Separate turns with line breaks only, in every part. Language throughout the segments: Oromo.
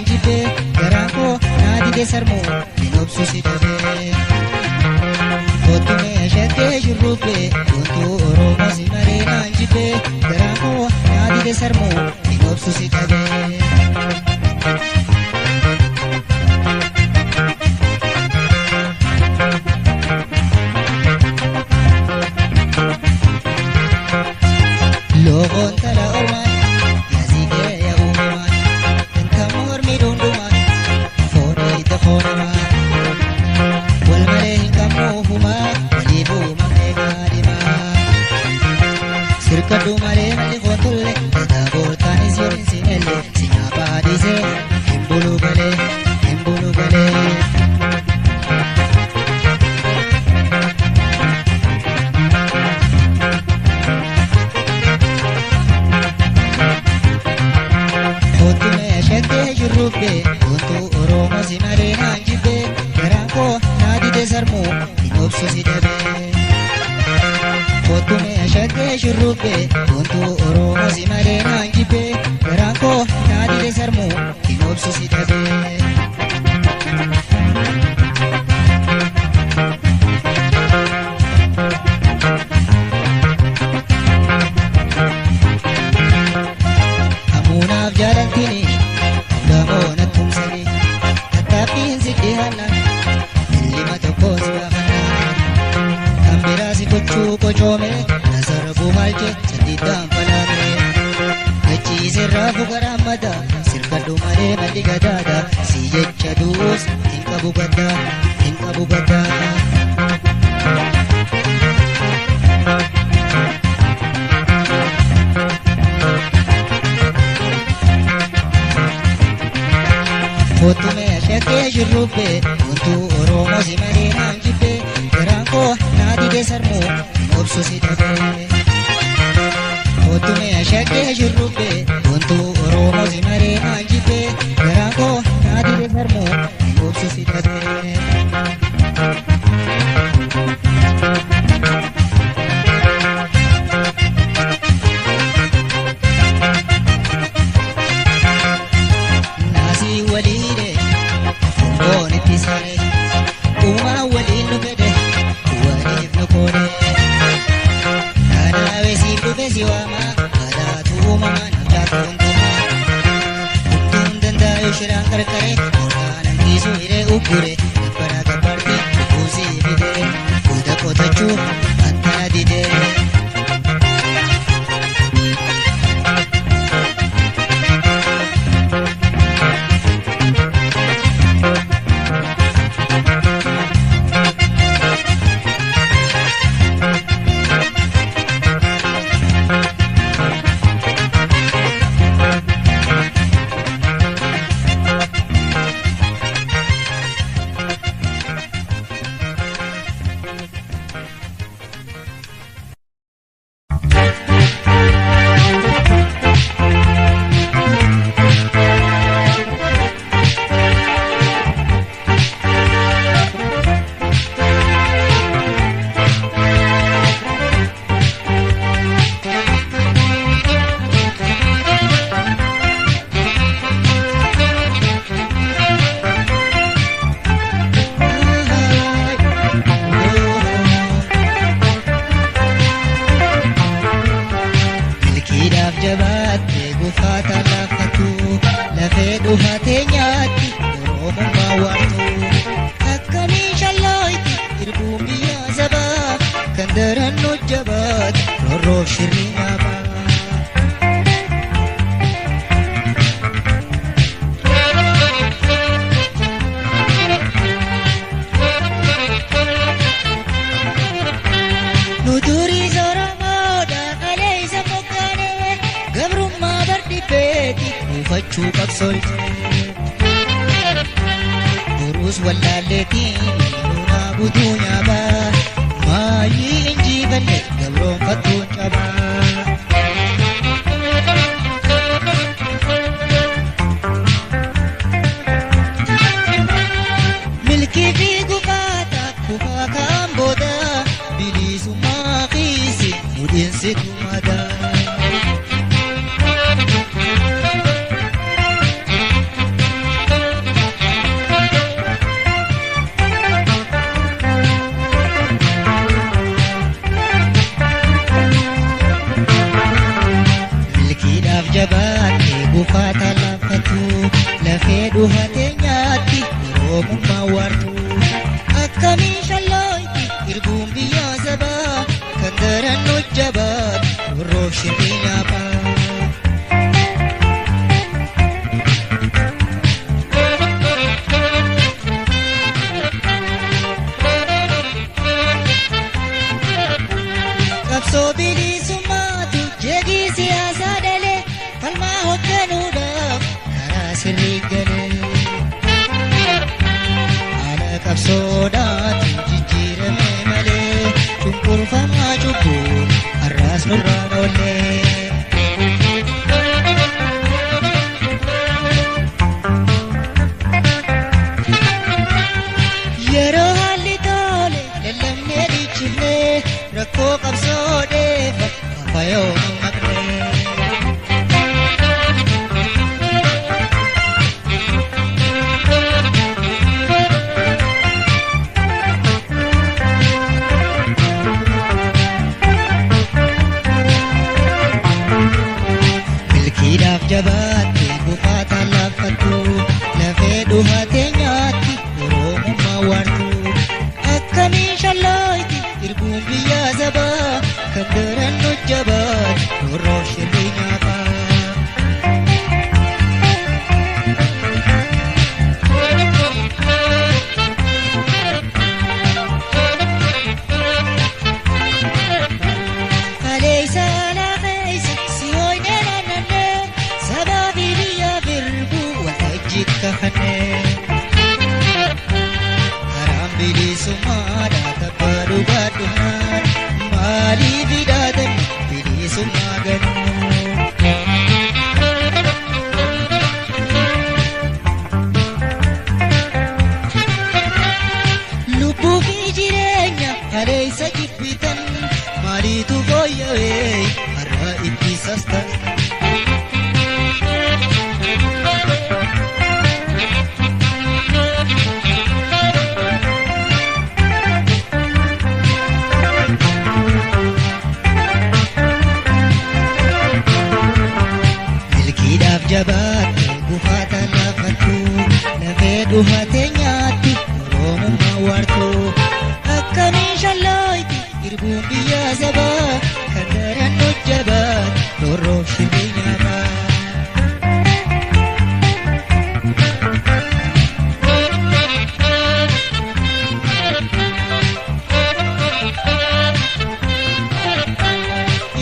jibe garako nadi de sarmo dinobsu sidabe Otume ashake shurube Untu oromo simare nanjibe garako nadi de sarmo dinobsu sidabe Logon tala orman yazige ya uman enkamor midunduman fone ita fonema wal mare hinkamu huma walibu manegarima sirkadu mare mali khotulle tadabor tanis yorin sinelle sinyaba dize himbulu gale Untu oromo simare nanjibe garako nadi de sarmo dinobsu sidabe Otume ashake shurube Untu oromo simare nanjibe garako nadi de sarmo dinobsu sidabe Amunaf jalantini Damona tumsani Tatapin sidihana Ilima tokos bakana Kambirasi kuchu kochome Nasarabu malche sadidam palame Kachi sirrafu garamada Sirkadu mare maligadada Siyecha dus Tinka bugada Otume ashake shurube Untu oromo simare nanjibe garako nadi de sarmo dinobsu sidabe Otume ashake shurube Untu oromo simare nanjibe garako nadi de sarmo dinobsu sidabe Ukure para kaparte uzi bide uda kotachu antana dide Urus wallaleti nuna budunya ba Mayi inji balle gabron fatun chaba Milki fi gufata kufa kamboda Bilisu maqisi mudin situmada duhateenyaatti Oromummaa waartu akkamiin shallooyti irbuun biyyaa sabaa kan daran hojjabaat warroof shirrii nyaaphaa. Qabsoo bilisummaatu jeegii siyaasaa dhalee falmaa hoogganuudhaaf karaa sirrii galee. Haala qabsoodhaatu jijjiirame malee cunqurfamaa cubbuun har'aas nurraan oollee. Yeroo haalli tole lallabnee dhiichifnee rakkoo qabsoodheef kaffayoo mammaqnee. Milkiidhaaf jabaatte gufaataan laaffattu lafee duhateenyaatti Oromummaa waartu akkamiin shallooyti irbuun biyyaa sabaa kan daran hojjabaat warroof shirrii nyaaphaa. Kalee isaanaa keessa si hooynee naannannee sabaa fi biyyaaf irbuu waltajjiitti kakannee. Karaan bilisummaadhaa tabbaa dhugaa dhumaan maaliif hidhaatan bilisummaa ganuu. Lubbuu fi jireenya kaleessa jibbitan maaliitu fooyya'ee har'a itti sastan. Milkiidhaaf jabaatte gufaataan laaffattu lafee duhateenyaatti Oromummaa waartu akkamiin shallooyti irbuun biyyaa sabaa kan daran hojjabaat warroof shirrii nyaaphaa.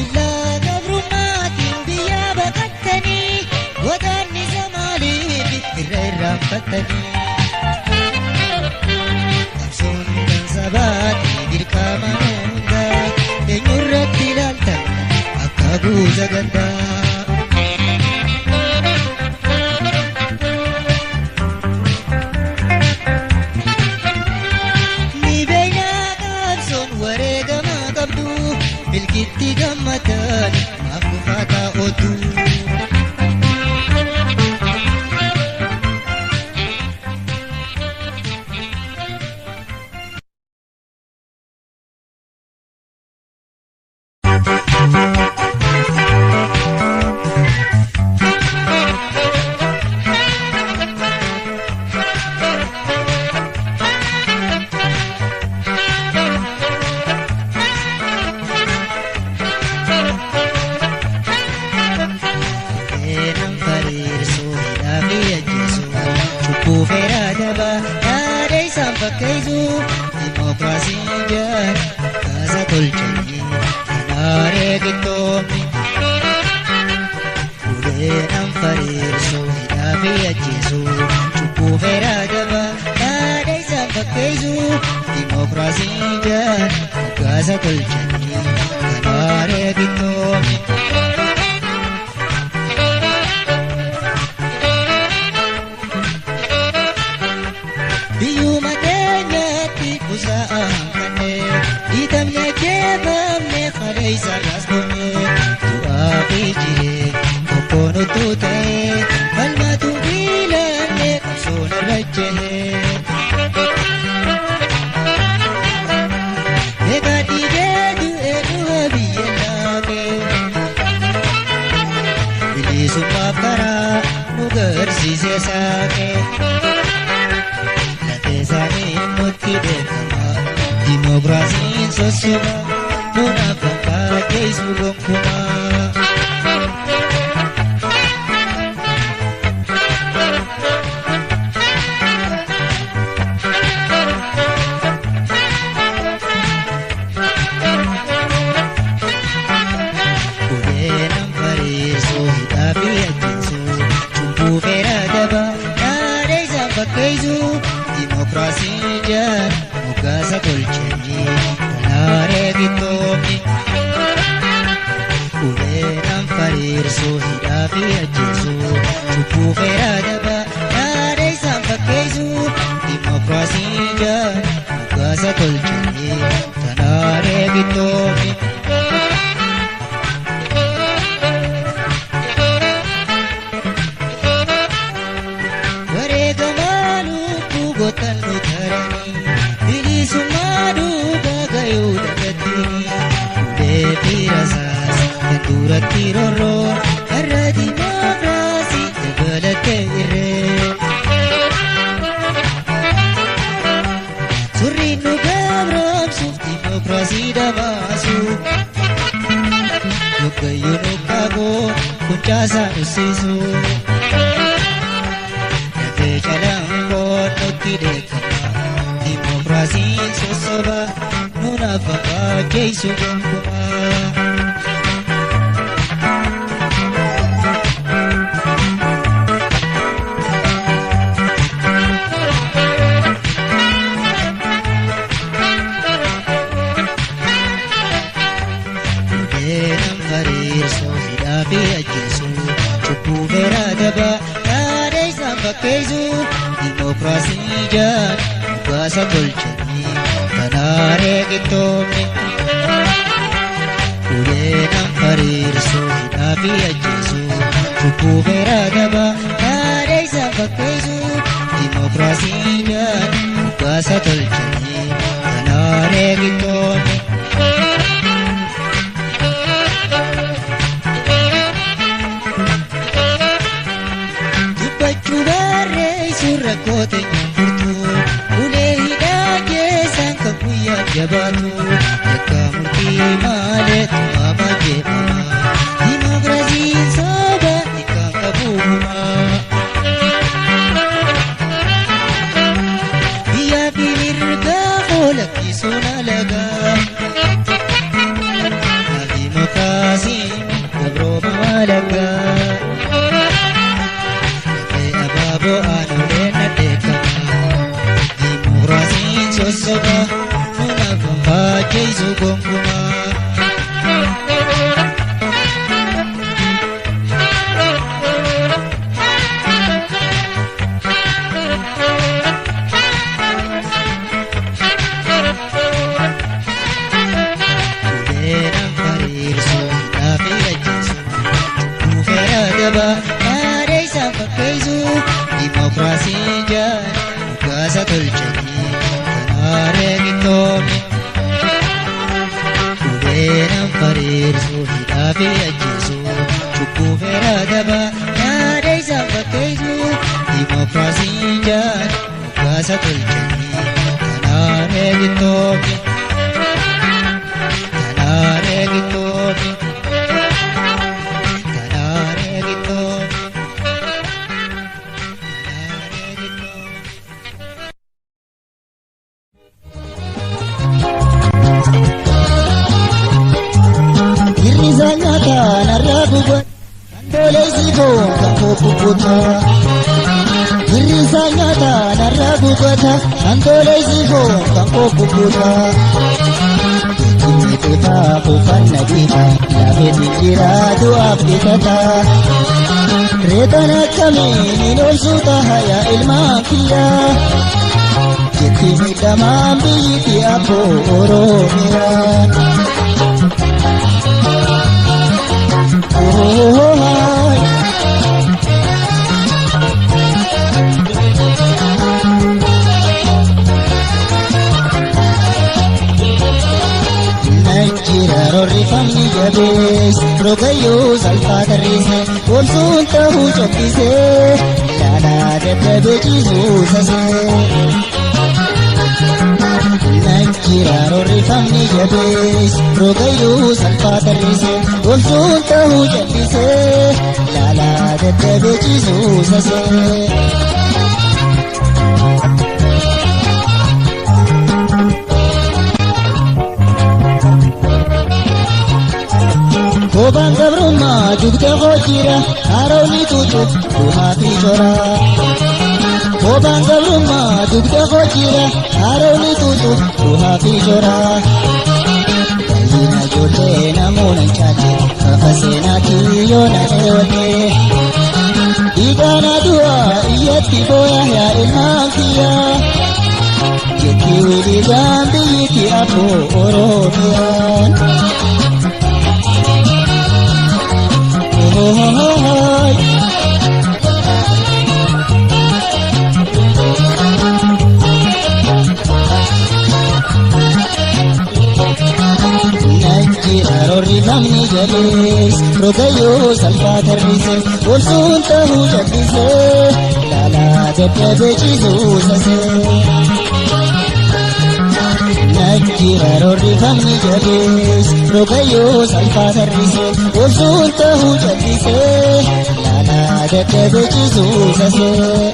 Illaa gabrummaatiin biyyaa baqattanii godaannisa maaliif irra irraanfattanii. Qabsoon kan sabaati dirqama hundaa eenyurratti ilaaltan akka guuza gandaa. Ni beeynaa qabsoon wareegama qabdu milkiitti gammatan maaf gufaataa ooltu. Seenaan fariirsuu hidhaafii ajjeesuu cubbuu feeraa dabaa yaada isaan fakkeessuu dimookiraasiin jaan kaasa tolchanii kanaaree qixxoomni. Seenaan fariirsuu hidhaafii ajjeesuu cubbuu feeraa dabaa yaada isaan fakkeessuu dimookiraasiin jaan kaasa tolchanii kanaaree qixxoomni. Biyyuma keenyatti busaa'aan kanneen dhiitamne jeefamne kaleessa raasfamne du'aa fi jiree tokkoon utuu ta'ee falmatu biilanne qabsoon irra jehee. Egaa dhiigee du'ee du'a biyya laafee bilisummaaf karaa nu garsiisee saa. waaqee lafee isaanii nutti beekama dimokiraasiin sossoba nunaaf fakkaatteessu gonkumaa. Demokrasi jan mugasa tolchanii talaaree bittoomni uleedhaan fariirsuu hidhaa fi ajjeesuu cubbuu feeraa daba yaada isaan fakkeessuu. Demokrasi jan mugasa tolchanii talaaree bittoomni. Duratti rorroo har'a dimokiraasii dabalatee irree surri nu gabroomsuuf dimokiraasii dabaasu yoggayyuu nu qaaboo kuncaasaa dhufsiisu lafee calanqoon nutti deekama dimokiraasiin sossoba nunaaf fakkaatteessu gonkumaa. Demokrasi jan mugasa tolchanii talaaree bittoomni uleedhaan fariirsuu hidhaa fi ajjeesuu cubbuu feeraa daba yaada isaan fakkeessuu. Demokrasi jan mugasa tolchanii talaaree bittoomni. Rakkoote nyaaturtuu ulee hidhaa keessaan kan guyyaa jabaatu yakka murtii malee tumaama jedhama dimokiraasiin soba hiikaan qabuuma. Biyyaa fi mirgaa olakkisuun alagaa dimokiraasiin gabrooma alagaa lafee abaaboo aanulee. Demokrasiin sossoba nunaaf fakkaatteessu gonkumaa. Uleedhaan fariirsuu hidhaa fi ajjeesuu cubbuu feeraa daba yaada isaan fakkeessu. Demokrasi jan mugasa tolchanii talaaree bittoomni uleedhaan fariirsuu hidhaa fi ajjeesuu cubbuu feeraa daba yaada isaan fakkeessuu. Demokrasi jan mugasa tolchanii talaaree bittoomni talaaree bittoomni. Hirrisa nyaata narra gubata antooleessi foon kan kokkukuta. Meeqeefaa kufanna dhiiba lafeetti jira du'aaf bitata. Reetan akkamiin hin oolchuu ta'a yaa ilmaan kiyyaa. Jetti miidhamaan biyyittii abboo Oromiyaa. Rifamni jabees rogayyoo salphaa tarreesse boonsuun ta'uu cobbisee laalaa dadhabee ciisuu sasee. Najjiraaroo rifamni jabees rogayyuu salphaa tarreessee golsuun ta'uu jallisee laalaa dadhabee ciisuu sasee. Koobaan gabrummaa dugda hojiira haroonni tuutuuf duhaa fi shoraa. Koobaan gabrummaa dugda hojiira haroonni tuutuuf duhaa fi shoraa. Baay'ina ijoollee namoota hin caalle fafa seenaatii yoo na dheewwatte. Dhiigaan adu'aa iyyatti booya yaa ilmaan kiyyaa. Jetti wiliigaan biyyatti afoo Oromiyaan. Najjiraaroo rifamni jabees rogayyuu salphaa tarreessee golsuun ta'uu jallisee laalaa dadhabee ciisuu sasee. Najjiraaroo rifamni jabees rogayyuu salphaa tarreessee golsuun ta'uu jallisee laalaa dadhabee ciisuu sasee.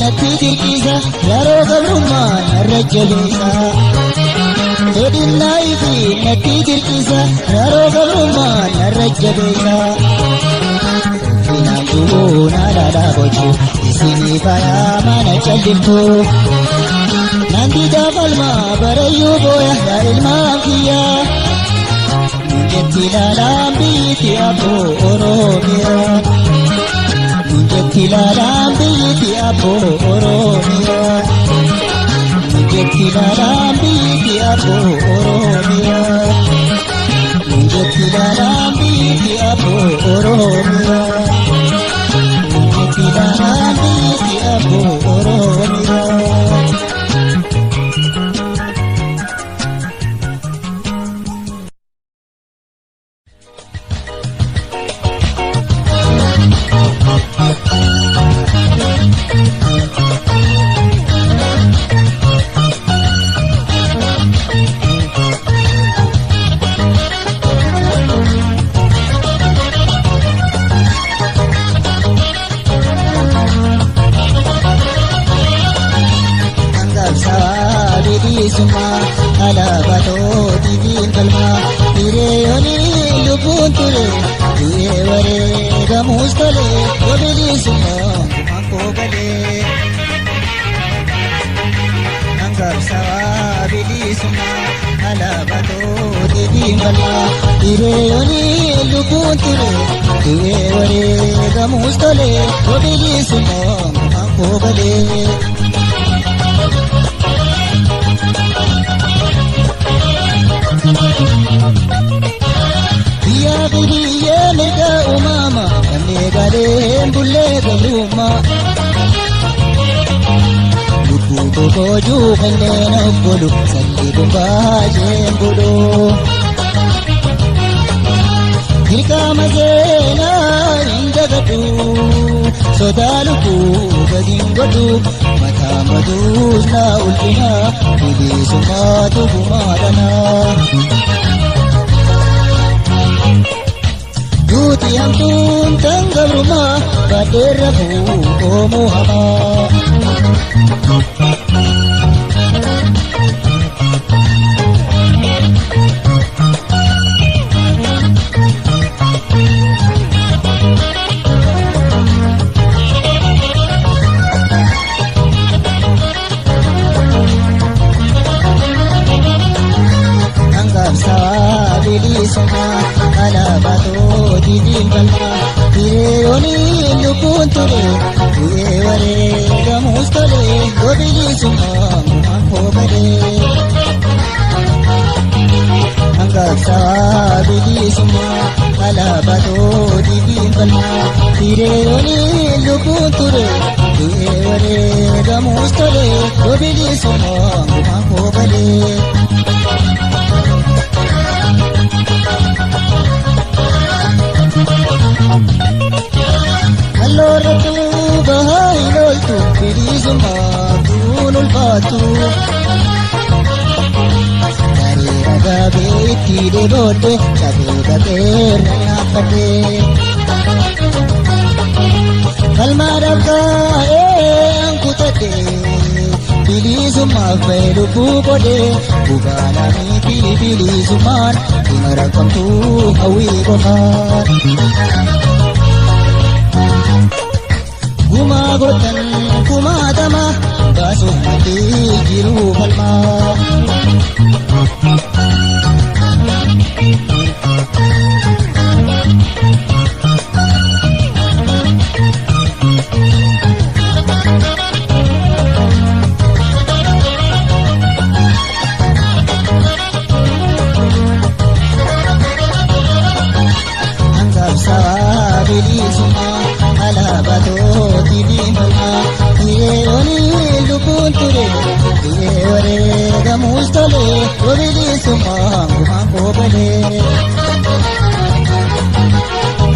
Natti dirqisa yeroo gabrummaa narra jabeessa. Fedhinnaa fi natti dirqisa yeroo gabrummaa narra jabeessa. Finaan du'uu naadhaadhaa gochuu isinii faayaa mana calliftu. Nandi daafalmaa barayyuu booya yaa ilmaan kiyyaa. Jetti laalaan biyyatti afoo Oromiyaa. Jetti laalaan biyyatti afoo Oromiyaa. Jetti laalaan biyyatti afoo Oromiyaa. Jetti laalaan biyyatti afoo Oromiyaa. Jetti laalaan biyyatti afoo Oromiyaa. Alaabatoo dibiin falmaa hiriyoonni lubbuun ture du'ee wareegamuus tole wabilisummaa akkoo galee. Angabsaa bilisummaa alaabatoo dibiin falmaa hiriyoonni lubbuun ture du'ee wareegamuus tole wabilisummaa akkoo galee. Biyyaa fi biyyee mirga uumama namni gadeen bullee gabrummaa. Lubbuu kokoojuu kanneen obbolu salli gubbaa jeen buluu. Dirqama seenaa hin dagadhu sodaa lubbuu gadiin godhu mataa maduus na ulfina bilisummaatu gumaadhanaa. Duuti hamtuun tan gabrumaa baadheerra bu'oomuu hamaa. Angabsaa bilisummaa alaabatoo dibiin falmaa hiriyoonni lubbuun ture du'ee wareegamuus tole wabilisummaa akkoo galee. Angabsaa bilisummaa alaabatoo dibiin falmaa hiriyoonni lubbuun ture du'ee wareegamuus tole wabilisummaa akkoo galee. fiidee booddee cabee bakeerra naaffadhee. Falmaadhaaf kaa'ee ankutadhee bilisummaaf ba'e lubbuu godhee bubaalaanii fi bilisummaan dhuma rakkamtuu hawwii qofaan. Gumaa gootan kumaatama baasuuf maddii jiruu falmaa. Angabsaa bilisummaa alaabatoo diimaa yeroonii lubbuun ture wareegamuus tole bilisummaa gumaan koobalee.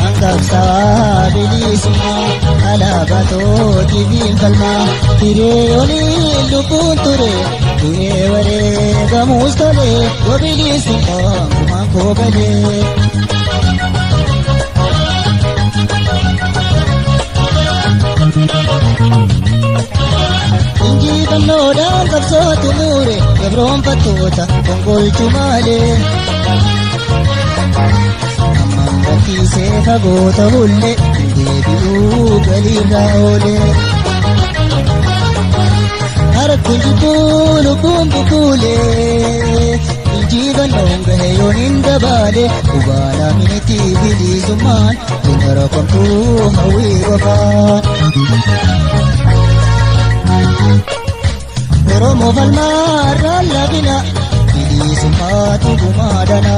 Angabsaa bilisummaa alaabatoo diimaa yeroonii lubbuun ture wareegamuus tole bilisummaa gumaan koobalee. Injifannoodhaan qabsootu muure gabroonfattoota gonkolchuu malee. Ammaan rakkiisee fagoota bulle deebi'uu galiirraa oolee. Harkuun jibbuu lubbuun bubuulee. Injifannoon gahe yoon hin dabaale ubaalaa miti bilisummaan dhuma rakkamtuu hawwii qofaan. Oromoo falmaarraan labina bilisummaatu gumaadhana.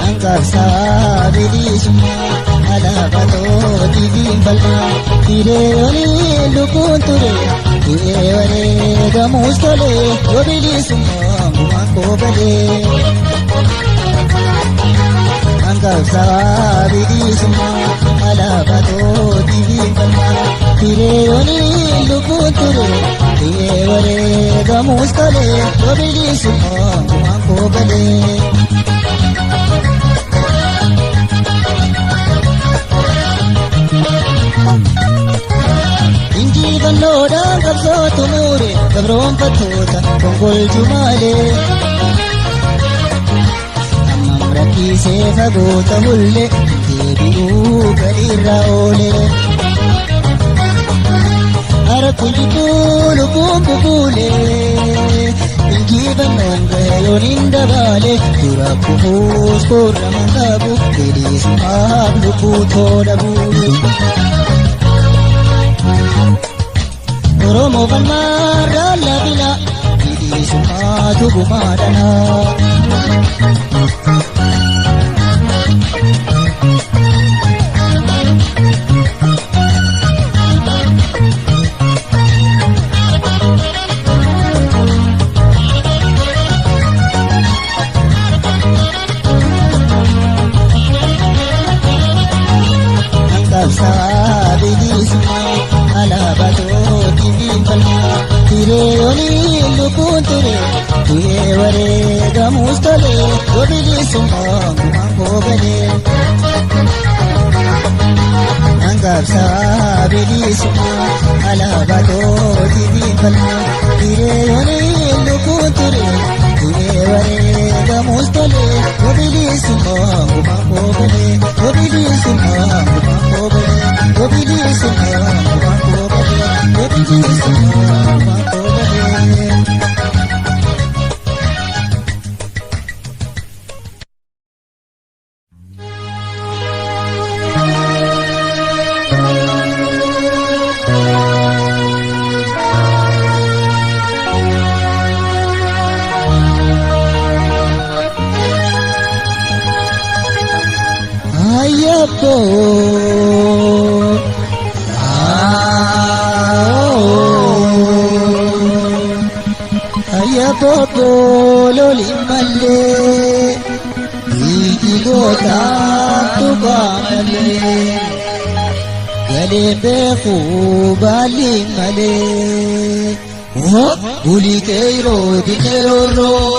Angabsaa bilisummaa alaabatoo diimaa yeroonii lubbuun ture wareegamuus tole bilisummaa gumaan koobalee. Angabsaa bilisummaa alaabatoo diimaa yeroonii lubbuun ture wareegamuus tole bilisummaa gumaan koobalee. Injifannoodhaan qabsootu muure gabroonfattoota gonkolchuu malee. Ammaan rakkiisee fagoota bulle deebi'uu galiirraa oolee. Harkuun jibbuu lubbuun bubuulee. Injifannoon gahe yoon hin dabaale dura kufuus korra manqabu bilisummaaf lubbuu toodhabu. Oromoo falmaarraan labina bilisummaatu gumaadhana. Angabsaa bilisummaa alaabatoo diimaa yeroonii lubbuun ture wareegamuus tole bilisummaa gumaan koobalee. Angabsaa bilisummaa alaabatoo diimaa yeroonii lubbuun ture wareegamuus tole bilisummaa gumaan koobalee. Bilisummaa gumaan koobalee. Bilisummaa gumaan koobalee. Bilisummaa gumaan koobalee. Ayappo Sabobo loli malee Igoota tuqaa malee Galeen beeku baali malee Bulii keeyroo dikeerooroo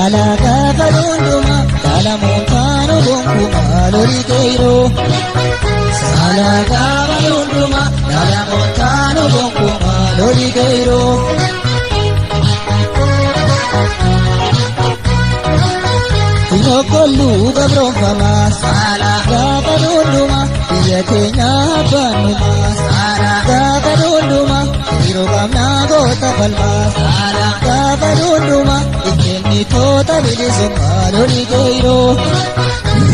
Alaga balunduma dalamuntano gonkuma lori keiro Alaga balunduma dalamuntano gonkuma lori keiro Tinokolu gabrofama Alaga balunduma iyatenya banuma Alaga balunduma keiro kamna gota palma Alaga balunduma Tota bilisumma loli keiro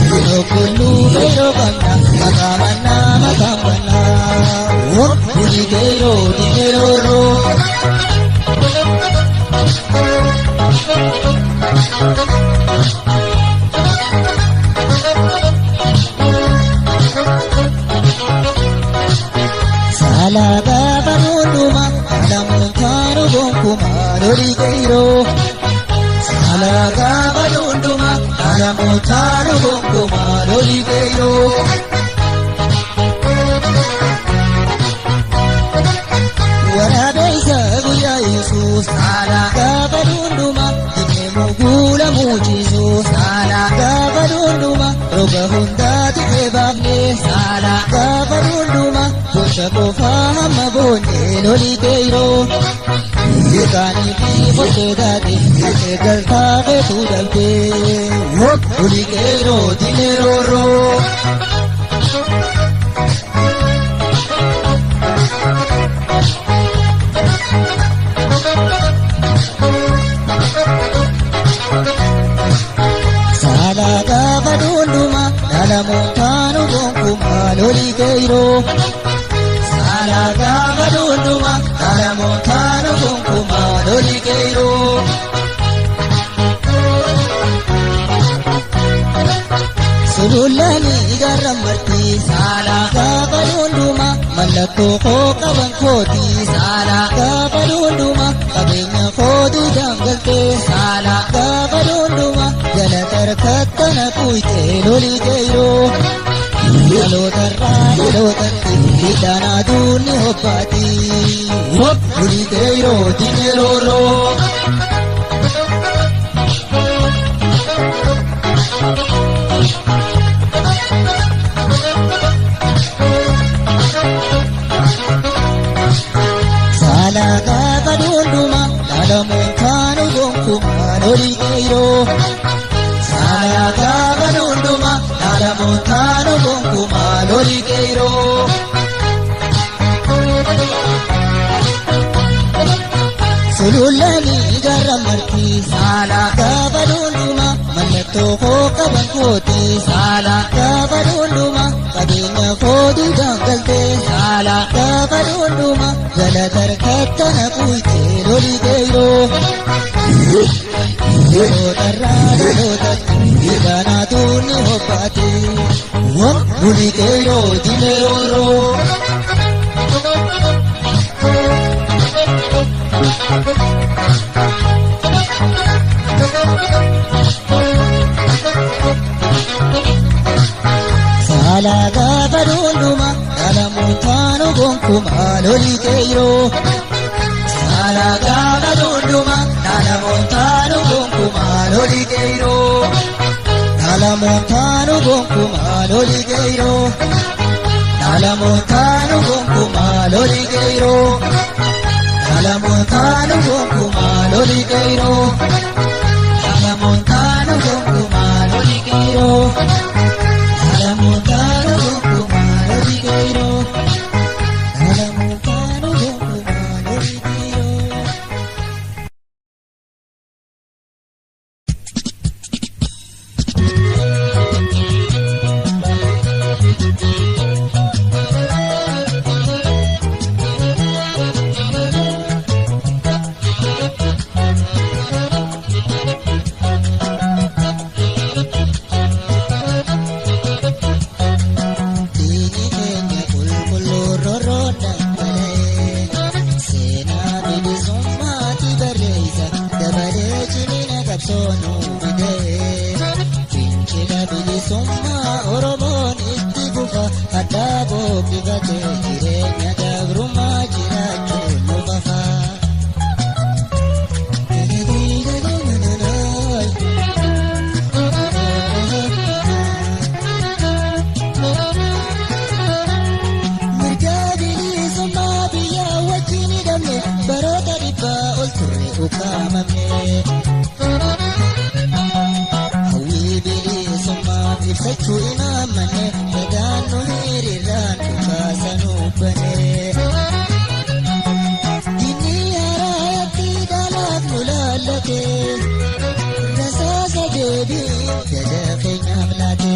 Tinokolu keiro kamna makamanna makamanna Loli keiro dikeiroro Salaga balunduma dalamuntano gonkuma loli keiro Alaga balunduma dalamuntano gonkuma loli keiro Waraabeysa guyyaa Yesuus Alaga balunduma dinneemu guula muujisus Alaga balunduma roga hundaati eebaafne Alaga balunduma gocha qofaa hamma boonye loli keiro Yekani fi foteedhaate eegaltaa feetuu dhabdee loli keiro dinerooroo Alaga balunduma dalamuntano gonkuma loli keiro Alaga balunduma dalamuntano gonkuma loli keiro Sululani garramarti Alaga balunduma mallattoo koo qaban kooti Alaga balunduma qabeenya kootu dangalte Alaga balunduma jala tarkattana kuyte loli keiro Yalootarraa yalootatti hidhaan aduunni hobbaati loli keiro dinerooroo Alaga balunduma dalamuntano gonkuma loli keiro Alaga balunduma dalamuntano gonkuma loli keiro Sululani garramarti Alaga balunduma mallattoo koo qaban kooti Alaga balunduma qabeenya kootu dangalte Alaga balunduma jala tarkattana kuyte loli keiro Yalootarraa yalootatti hidhaan aduunni hobbaate loli keiro dinerooroo Alaga balunduma dalamuntano gonkuma loli keiro Alaga balunduma dalamuntano gonkuma loli keiro Dalamuntano gonkuma loli keiro Dalamuntano gonkuma loli keiro Dalamuntano gonkuma loli keiro Dalamuntano gonkuma loli keiro Dalamuntano gonkuma loli keiro Dalamuntano gonkuma loli keiro qabsoonu fidee fincila bilisummaa Oromoon itti fufa addaa boqqifatee jireenya gabrummaa jiraachuun nu bafa. Hawwii bilisummaa ibsachuu inaamane gadaan nu hiriiraan dhukaasa nu bane. Diinni haraatti dhaalaaf nu laallate rasaasa deebii jala keenyaaf laate.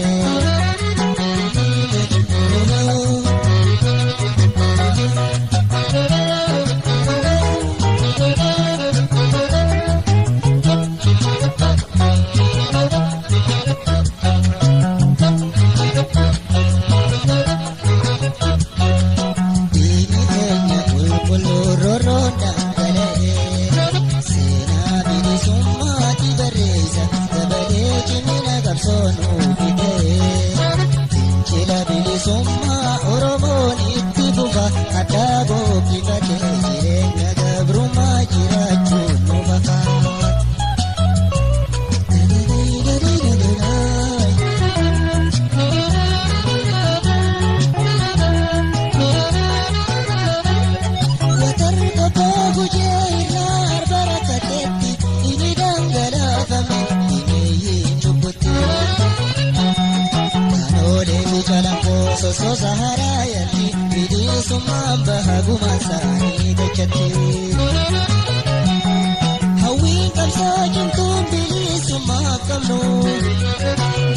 Hawwiin qabsoo cimtuun bilisummaa qabnu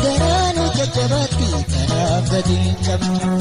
garaanu jajjabaatti kanaaf gadi hin qabnu.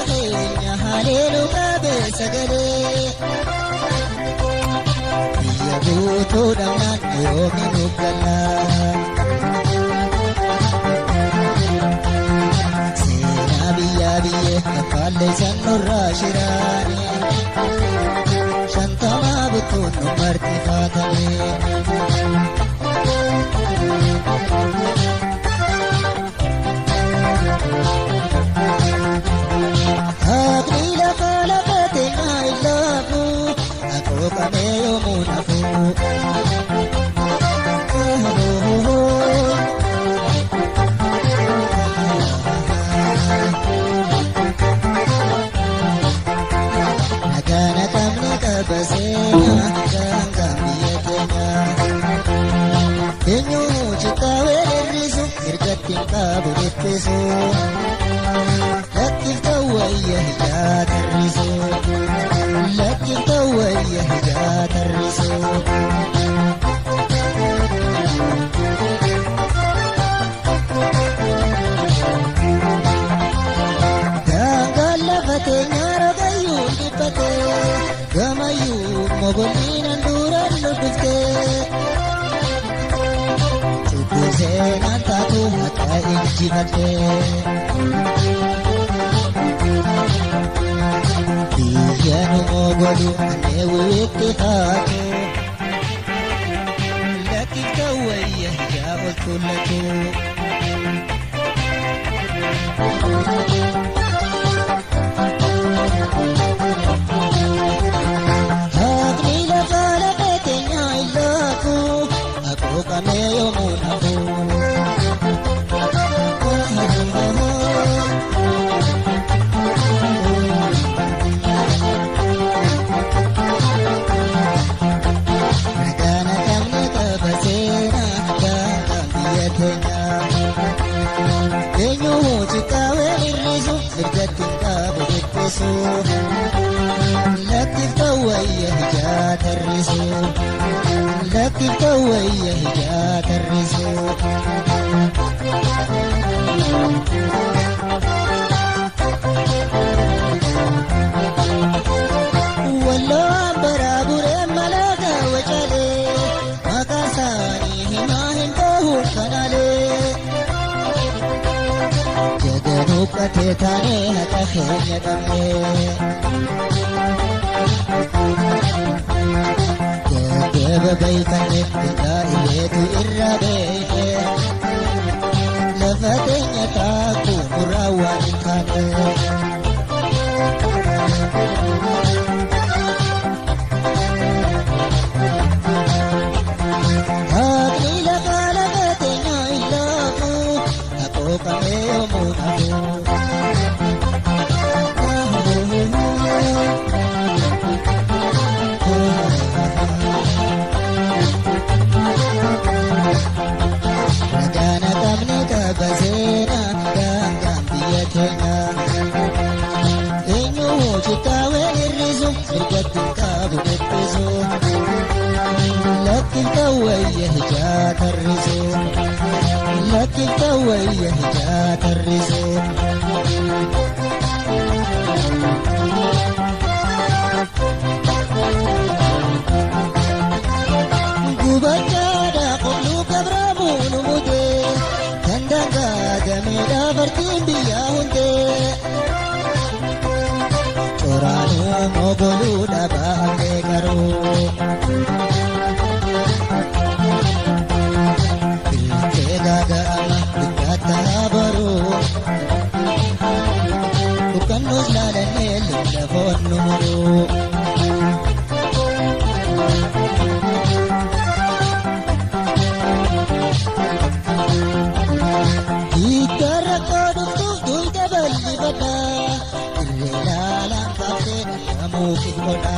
keenya haleeluu qabe sagalee biyya guutuu dhabnaan yookiin uggannaa seenaa biyyaa biyyee kaffaallee san nurraa shiraane shantamaa buttuun nu martifatame. Akila kala katena ilafu, aku kameo munafu. Nagana kamne kabasena, gangam biyetena. Enyu chikawe risu, irgatin kabudittesu. لكن تويه جات الرسول لكن تويه جات الرسول قال لفتين يا ربيو لفتي كما يوم مبنين ندورا لفتي شكو سينا تاتو حتى إجفتي Biyanu mogolu ane witti haatu Laki kawayya ya oltullatu Haqni lafa laqeetenya illaaku Akoo qameeyo munafu لكن تويه جات الرسول لكن تويه جات الرسول والله برابر ملاك وجلي مكاساني ما هندوه كنالي جدنو كتتاني هتخين يدمي جدب بيكني بدائلتو إرابيكي لفتين يتاكو مراوان كاني هاكي لقال باتين إلاكو أكو كميو منافو لكن تويه جات الرسول لكن تويه جات الرسول قبجادا قبلو كبرامو نمودي كندقا جميلا فرتين بياهندي قرانو مغلو دبا أمي bukan nuzlalan elin lafon numero Ikara koduk tuh tabali bata Ilalang kafe kamu kikoda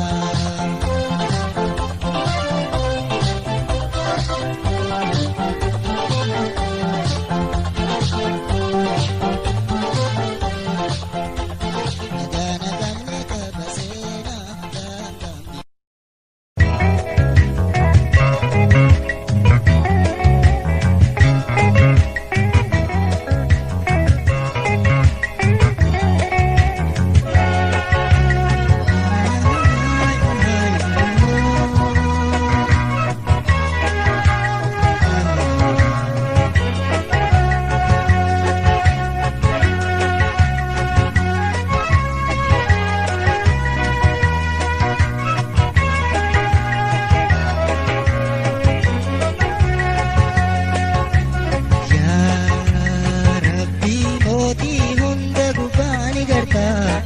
gartaa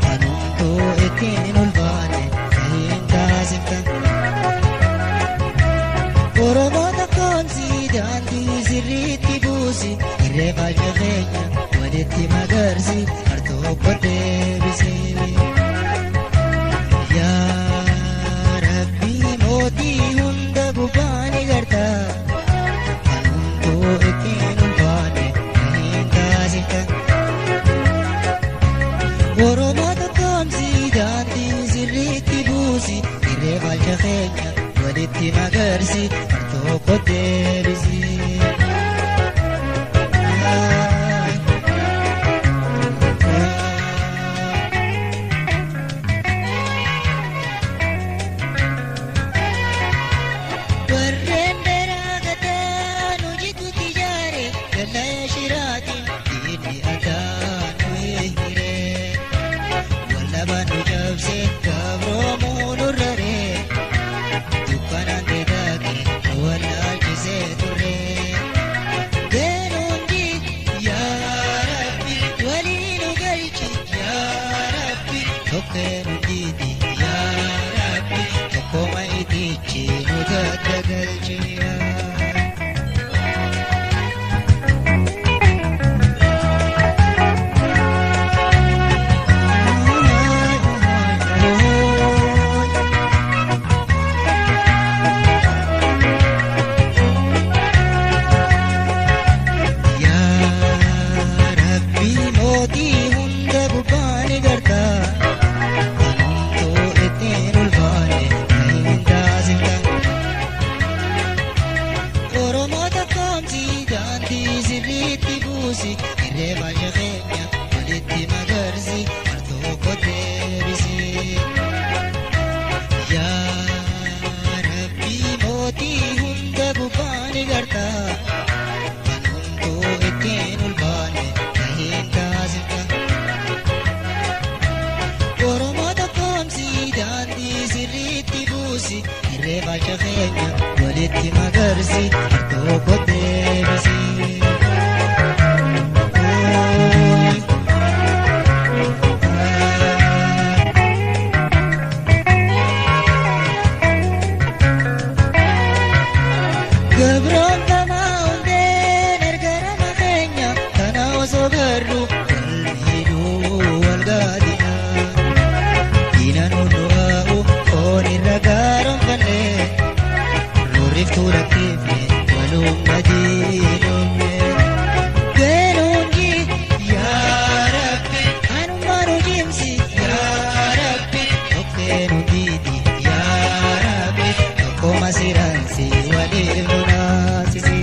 kanumtuu ittiin ulfaane kahiin taasifta Oromoo tokkoomsi daandii sirriitti buusi irreefa jabeenya walitti magarsi hartokko deebisi yaa Rabbii mootii hunda gubbaani gartaa kanumtuu ittiin ulfaane kahiin taasifta Oromoo tokkoomsi daandii sirriitti buusi irreefa jabeenya walitti magarsi hartokko deebisi warreen beraa gataa nu jitutti jaare galla shiraatiin diinni adaa nu hire wallaba nu cabse gabroomuu nurraree dukkanaan deedaage wallaalchisee turre geenuunji yaa Rabbi walii nu galchi yaa Rabbi tokkee nu diidi yaa Rabbi tokkoma itichi nu gaddagalchi irreefa jabeenya walitti magarsi hartokko deebisi yaa Rabbii mootii hunda gubbaani gartaa kanumtuu ittiin ulfaane kahiin taasifta Oromoo tokkoomsi daandii sirriitti buusi irreefa jabeenya walitti magarsi hartokko deebisi Gabroon tamaa hundeen ergara keenya kana osoo garru wal miidhuu wal gaadina diina nu du'aa'u foon irra gaaroonfanne rurriftuu lakkiifne walumma diinumne geenuunji yaa Rabbi anummaa nu jimsi yaa Rabbi tokkee nu diidi yaa Rabbi tokkoma siransi waliif nu naasisi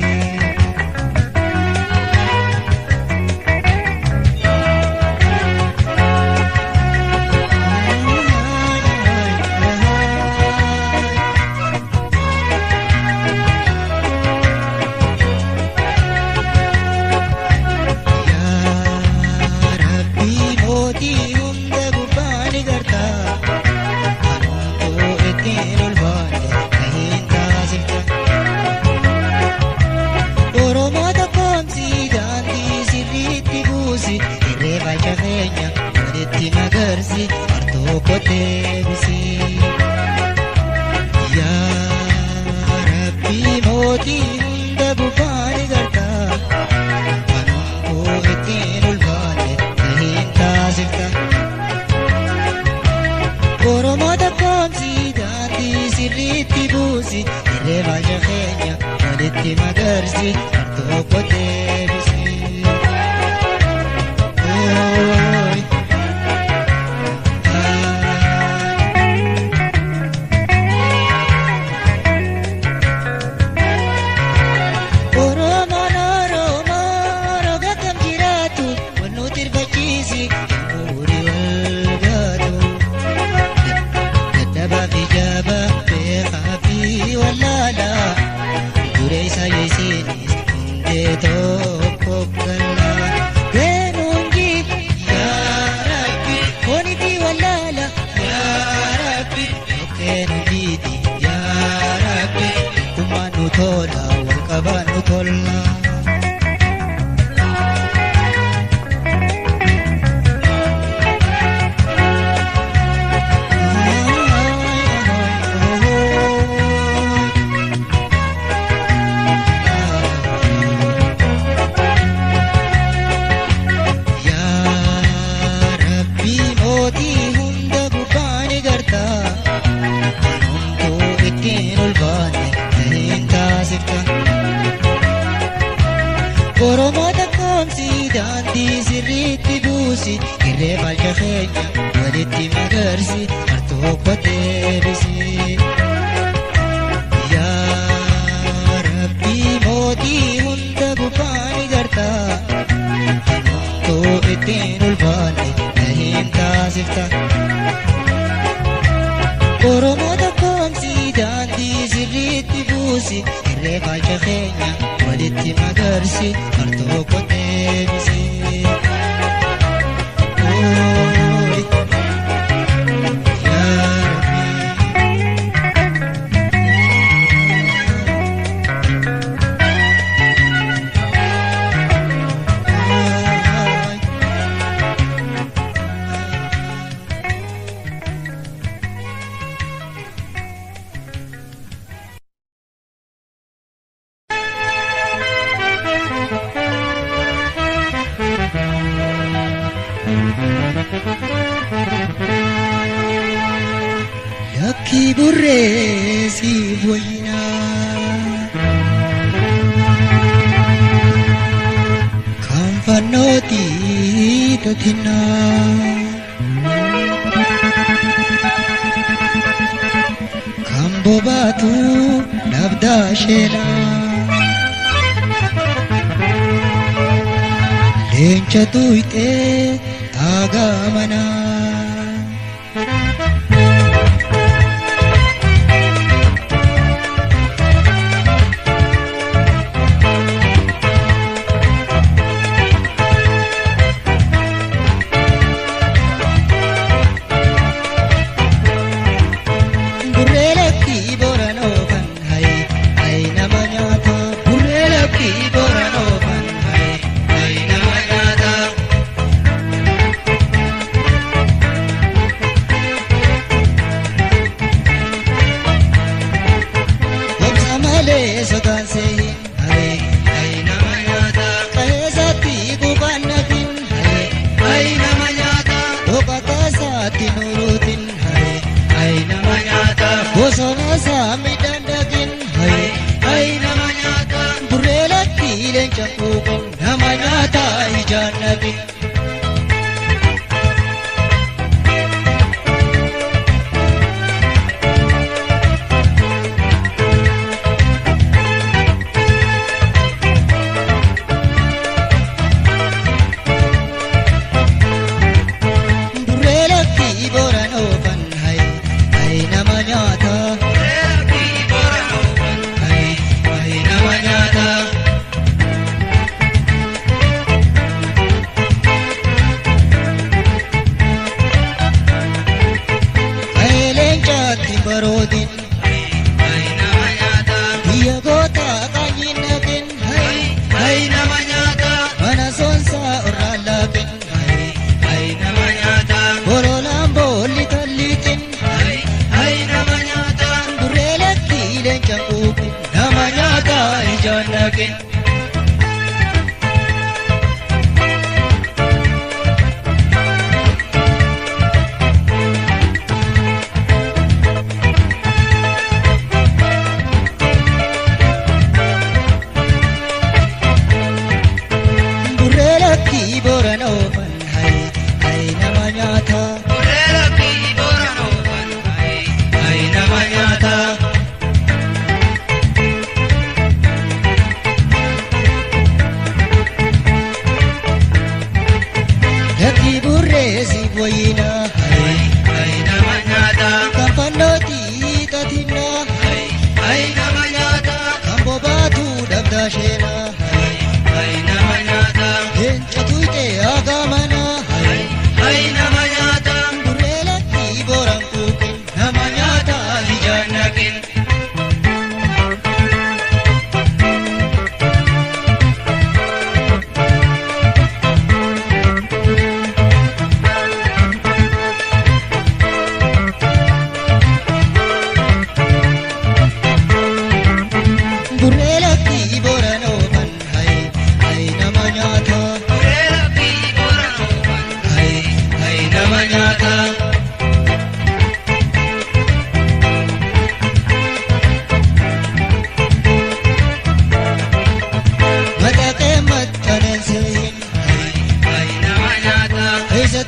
yaa Rabbii mootii hunda gubbaani gartaa kanumtuu ittiin ulfaane kahiin taasifta Oromoo tokkoomsi daandii sirriitti buusi irreefa jabeenya walitti magarsi hartokko deebisi yaa Rabbii mootii hunda gubbaani gartaa kanumtuu ittiin ulfaane kahiin taasifta Oromoo tokkoomsi daandii sirriitti buusi irreefa jabeenya walitti magarsi hartokko deebisi Oromoon Oromoo roga kam jiraatu wal nu tirfachiisi umurii wal gaatu dadhabaa fi jabaa beekaa fi wallaalaa duree isaa yeesiinis hundee tokko gallaa geenuunji yaa Rabbi foonii fi wallaala yaa Rabbi tokkee nu diidi yaa Rabbi tokkummaan nu tola wal qabaan nu tola irreeffalcha keenya walitti magarsi hartokko deebisi. Yaa Rabbii mootii hunda gubbaani gartaa himamtoo ittiin ulfaanne na hin taasifta. Oromoo tokkoomsi daandii sirriitti buusi irreeffalcha keenya walitti magarsi hartokko deebisi. Lakki burree siif wayyinaa kan fannootii totinnaa kan bobaatu dhabdaa sheenaa leenca tuyxee aagaa manaa.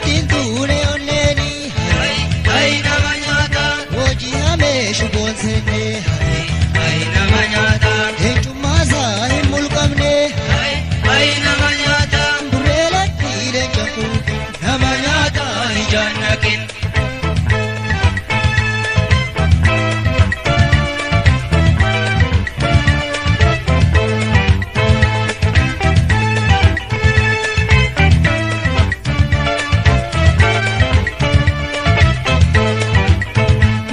Tin tu
argin.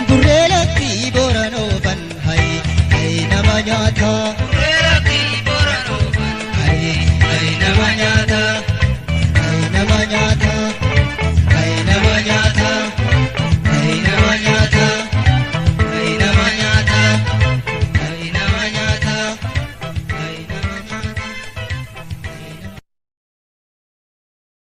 Gurreelatti boranoo ban hay nama nyaata.